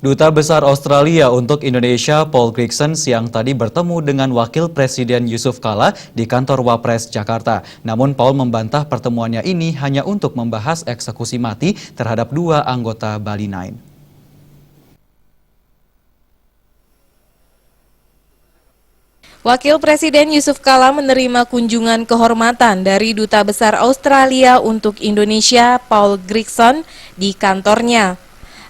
Duta Besar Australia untuk Indonesia, Paul Grickson, siang tadi bertemu dengan Wakil Presiden Yusuf Kala di kantor Wapres Jakarta. Namun Paul membantah pertemuannya ini hanya untuk membahas eksekusi mati terhadap 2 anggota Bali 9. Wakil Presiden Yusuf Kala menerima kunjungan kehormatan dari Duta Besar Australia untuk Indonesia, Paul Grickson, di kantornya.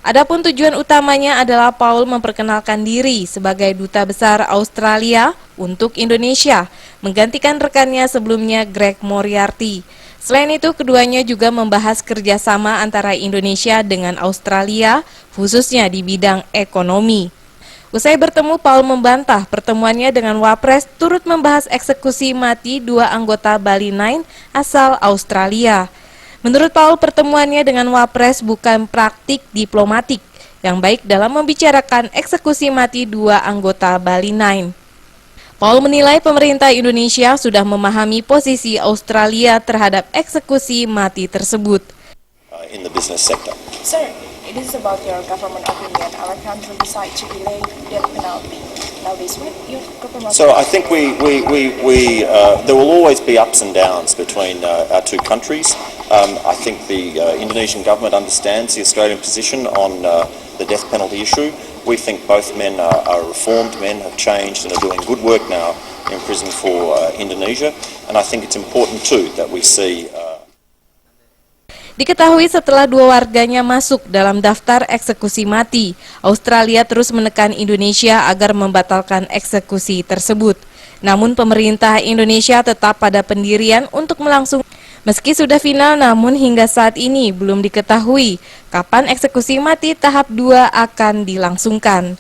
Adapun tujuan utamanya adalah Paul memperkenalkan diri sebagai Duta Besar Australia untuk Indonesia, menggantikan rekannya sebelumnya Greg Moriarty. Selain itu, keduanya juga membahas kerjasama antara Indonesia dengan Australia, khususnya di bidang ekonomi. Usai bertemu, Paul membantah pertemuannya dengan Wapres turut membahas eksekusi mati 2 anggota Bali 9 asal Australia. Menurut Paul, pertemuannya dengan Wapres bukan praktik diplomatik yang baik dalam membicarakan eksekusi mati 2 anggota Bali 9. Paul menilai pemerintah Indonesia sudah memahami posisi Australia terhadap eksekusi mati tersebut. In the business sector. Sir, it is about your government opinion. Our country decide to delay death penalty. Now this week, your government. So I think there will always be ups and downs between our two countries. I think the Indonesian government understands the Australian position on the death penalty issue. We think both men are reformed men, have changed and are doing good work now in prison for Indonesia. And I think it's important too that we see. Diketahui setelah 2 warganya masuk dalam daftar eksekusi mati, Australia terus menekan Indonesia agar membatalkan eksekusi tersebut. Namun pemerintah Indonesia tetap pada pendirian untuk melangsungkan. Meski sudah final, namun hingga saat ini belum diketahui kapan eksekusi mati tahap 2 akan dilangsungkan.